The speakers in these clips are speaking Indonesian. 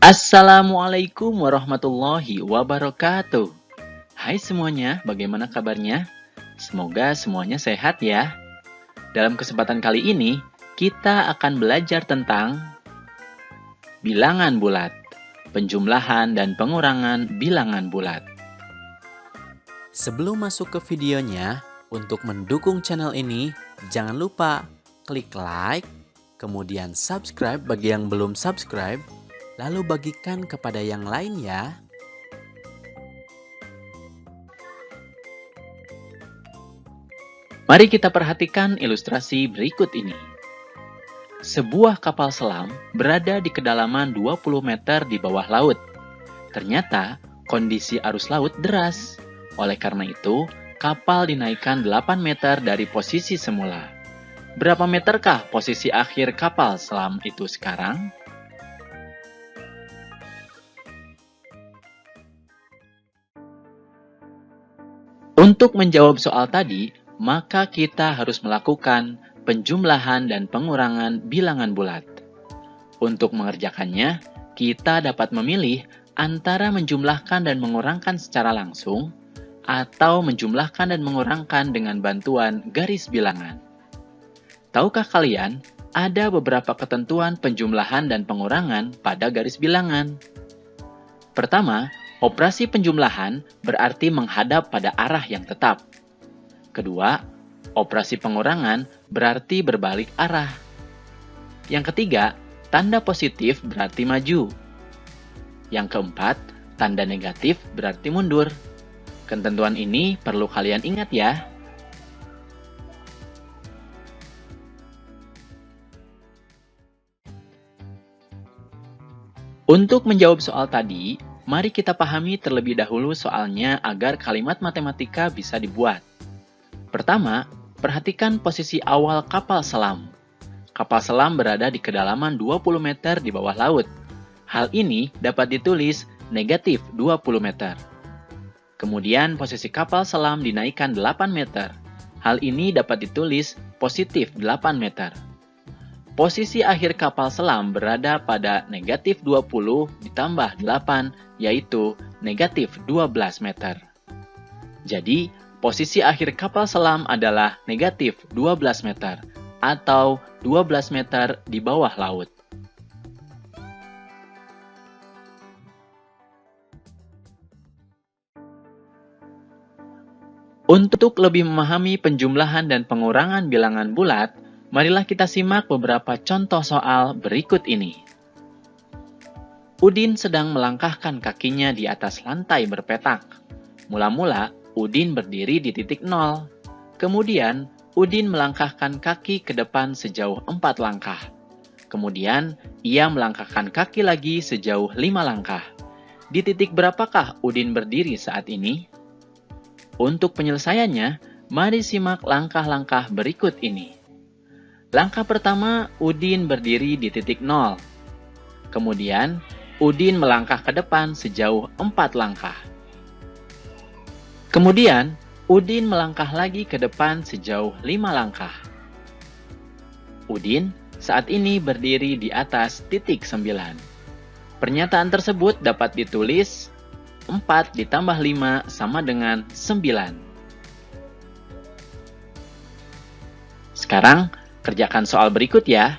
Assalamualaikum warahmatullahi wabarakatuh. Hai semuanya, bagaimana kabarnya? Semoga semuanya sehat ya. Dalam kesempatan kali ini, kita akan belajar tentang bilangan bulat, penjumlahan dan pengurangan bilangan bulat. Sebelum masuk ke videonya, untuk mendukung channel ini, jangan lupa klik like, kemudian subscribe bagi yang belum subscribe, lalu bagikan kepada yang lain ya. Mari kita perhatikan ilustrasi berikut ini. Sebuah kapal selam berada di kedalaman 20 meter di bawah laut. Ternyata kondisi arus laut deras. Oleh karena itu, kapal dinaikkan 8 meter dari posisi semula. Berapa meterkah posisi akhir kapal selam itu sekarang? Untuk menjawab soal tadi, maka kita harus melakukan penjumlahan dan pengurangan bilangan bulat. Untuk mengerjakannya, kita dapat memilih antara menjumlahkan dan mengurangkan secara langsung, atau menjumlahkan dan mengurangkan dengan bantuan garis bilangan. Tahukah kalian, ada beberapa ketentuan penjumlahan dan pengurangan pada garis bilangan? Pertama, operasi penjumlahan berarti menghadap pada arah yang tetap. Kedua, operasi pengurangan berarti berbalik arah. Yang ketiga, tanda positif berarti maju. Yang keempat, tanda negatif berarti mundur. Ketentuan ini perlu kalian ingat ya. Untuk menjawab soal tadi, mari kita pahami terlebih dahulu soalnya agar kalimat matematika bisa dibuat. Pertama, perhatikan posisi awal kapal selam. Kapal selam berada di kedalaman 20 meter di bawah laut. Hal ini dapat ditulis negatif 20 meter. Kemudian posisi kapal selam dinaikkan 8 meter. Hal ini dapat ditulis positif 8 meter. Posisi akhir kapal selam berada pada negatif 20 ditambah 8, yaitu negatif 12 meter. Jadi, posisi akhir kapal selam adalah negatif 12 meter, atau 12 meter di bawah laut. Untuk lebih memahami penjumlahan dan pengurangan bilangan bulat, marilah kita simak beberapa contoh soal berikut ini. Udin sedang melangkahkan kakinya di atas lantai berpetak. Mula-mula, Udin berdiri di titik 0. Kemudian, Udin melangkahkan kaki ke depan sejauh 4 langkah. Kemudian, ia melangkahkan kaki lagi sejauh 5 langkah. Di titik berapakah Udin berdiri saat ini? Untuk penyelesaiannya, mari simak langkah-langkah berikut ini. Langkah pertama, Udin berdiri di titik 0. Kemudian, Udin melangkah ke depan sejauh 4 langkah. Kemudian, Udin melangkah lagi ke depan sejauh 5 langkah. Udin saat ini berdiri di atas titik 9. Pernyataan tersebut dapat ditulis 4 ditambah 5 sama dengan 9. Sekarang, kerjakan soal berikut ya.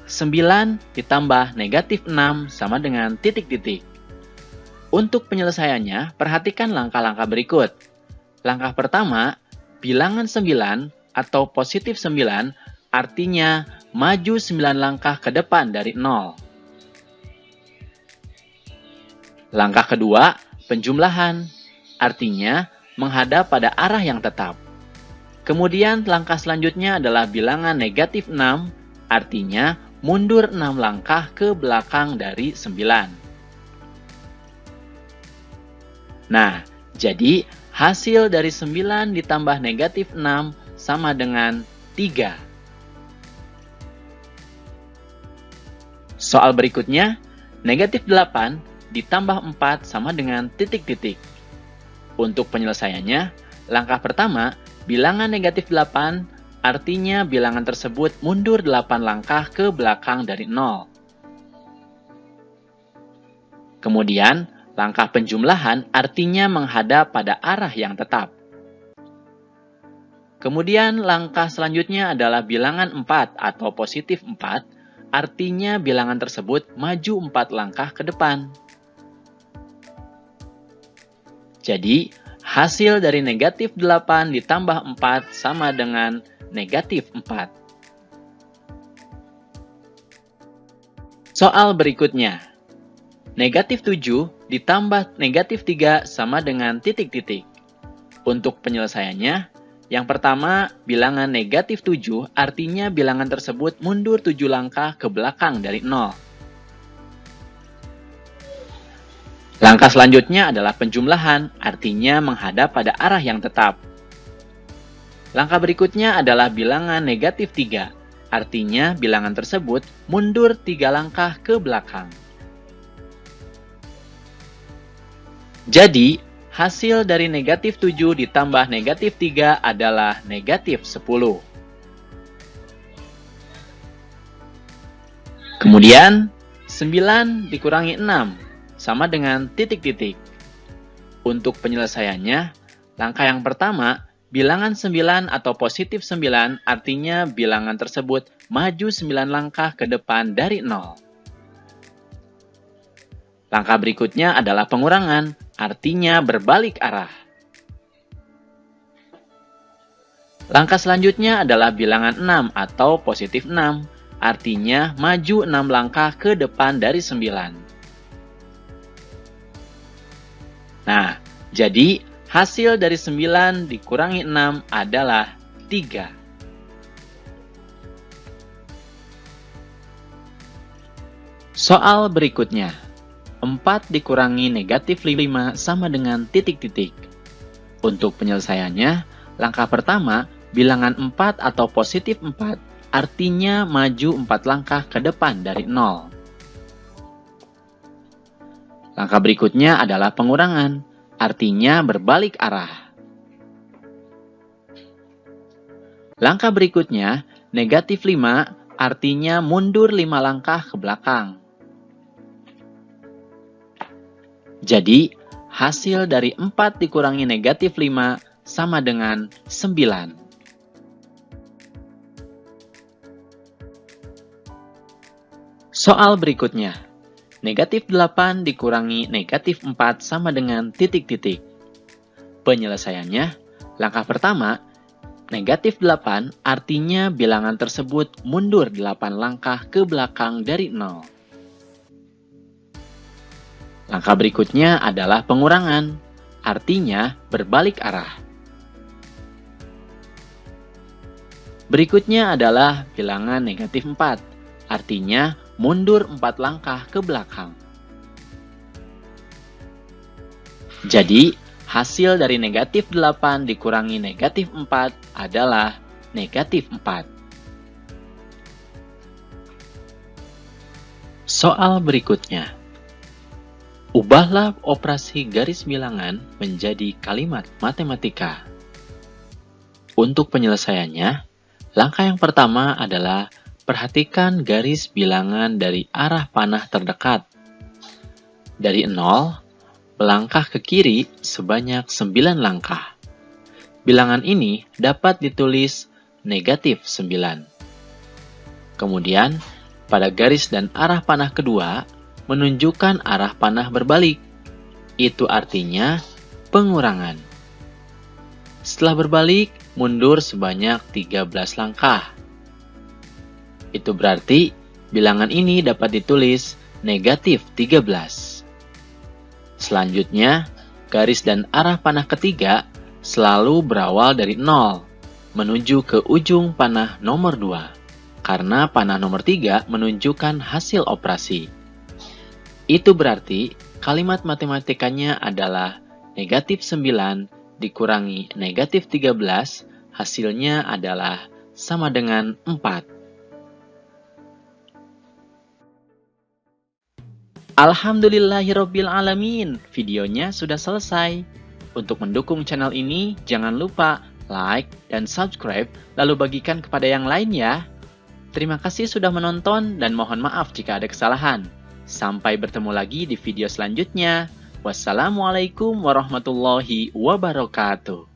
9 ditambah negatif 6 sama dengan titik-titik. Untuk penyelesaiannya, perhatikan langkah-langkah berikut. Langkah pertama, bilangan 9 atau positif 9 artinya maju 9 langkah ke depan dari 0. Langkah kedua, penjumlahan, artinya menghadap pada arah yang tetap. Kemudian langkah selanjutnya adalah bilangan negatif 6, artinya mundur 6 langkah ke belakang dari 9. Nah, jadi hasil dari 9 ditambah negatif 6 sama dengan 3. Soal berikutnya, negatif 8 ditambah 4 sama dengan titik-titik. Untuk penyelesaiannya, langkah pertama, bilangan negatif 8 artinya bilangan tersebut mundur 8 langkah ke belakang dari 0. Kemudian, langkah penjumlahan artinya menghadap pada arah yang tetap. Kemudian, langkah selanjutnya adalah bilangan 4 atau positif 4, artinya bilangan tersebut maju 4 langkah ke depan. Jadi, hasil dari negatif 8 ditambah 4 sama dengan negatif 4. Soal berikutnya. Negatif 7 ditambah negatif 3 sama dengan titik-titik. Untuk penyelesaiannya, yang pertama, bilangan negatif 7 artinya bilangan tersebut mundur 7 langkah ke belakang dari 0. Langkah selanjutnya adalah penjumlahan, artinya menghadap pada arah yang tetap. Langkah berikutnya adalah bilangan negatif 3, artinya bilangan tersebut mundur 3 langkah ke belakang. Jadi, hasil dari negatif 7 ditambah negatif 3 adalah negatif 10. Kemudian, 9 dikurangi 6. Sama dengan titik-titik. Untuk penyelesaiannya, langkah yang pertama, bilangan 9 atau positif 9 artinya bilangan tersebut maju 9 langkah ke depan dari 0. Langkah berikutnya adalah pengurangan, artinya berbalik arah. Langkah selanjutnya adalah bilangan 6 atau positif 6, artinya maju 6 langkah ke depan dari 9. Nah, jadi hasil dari 9 dikurangi 6 adalah 3. Soal berikutnya. 4 dikurangi negatif 5 sama dengan titik-titik. Untuk penyelesaiannya, langkah pertama, bilangan 4 atau positif 4, artinya maju 4 langkah ke depan dari 0. Langkah berikutnya adalah pengurangan, artinya berbalik arah. Langkah berikutnya, negatif 5, artinya mundur 5 langkah ke belakang. Jadi, hasil dari 4 dikurangi negatif 5 sama dengan 9. Soal berikutnya. Negatif 8 dikurangi negatif 4 sama dengan titik-titik. Penyelesaiannya, langkah pertama, negatif 8 artinya bilangan tersebut mundur 8 langkah ke belakang dari 0. Langkah berikutnya adalah pengurangan, artinya berbalik arah. Berikutnya adalah bilangan negatif 4, artinya mundur 4 langkah ke belakang. Jadi, hasil dari negatif 8 dikurangi negatif 4 adalah negatif 4. Soal berikutnya. Ubahlah operasi garis bilangan menjadi kalimat matematika. Untuk penyelesaiannya, langkah yang pertama adalah perhatikan garis bilangan dari arah panah terdekat. Dari 0, melangkah ke kiri sebanyak 9 langkah. Bilangan ini dapat ditulis negatif 9. Kemudian, pada garis dan arah panah kedua, menunjukkan arah panah berbalik. Itu artinya pengurangan. Setelah berbalik, mundur sebanyak 13 langkah. Itu berarti bilangan ini dapat ditulis negatif 13. Selanjutnya, garis dan arah panah ketiga selalu berawal dari 0, menuju ke ujung panah nomor 2, karena panah nomor 3 menunjukkan hasil operasi. Itu berarti kalimat matematikanya adalah negatif 9 dikurangi negatif 13, hasilnya adalah sama dengan 4. Alhamdulillahirabbil alamin, videonya sudah selesai. Untuk mendukung channel ini, jangan lupa like dan subscribe, lalu bagikan kepada yang lain ya. Terima kasih sudah menonton dan mohon maaf jika ada kesalahan. Sampai bertemu lagi di video selanjutnya. Wassalamualaikum warahmatullahi wabarakatuh.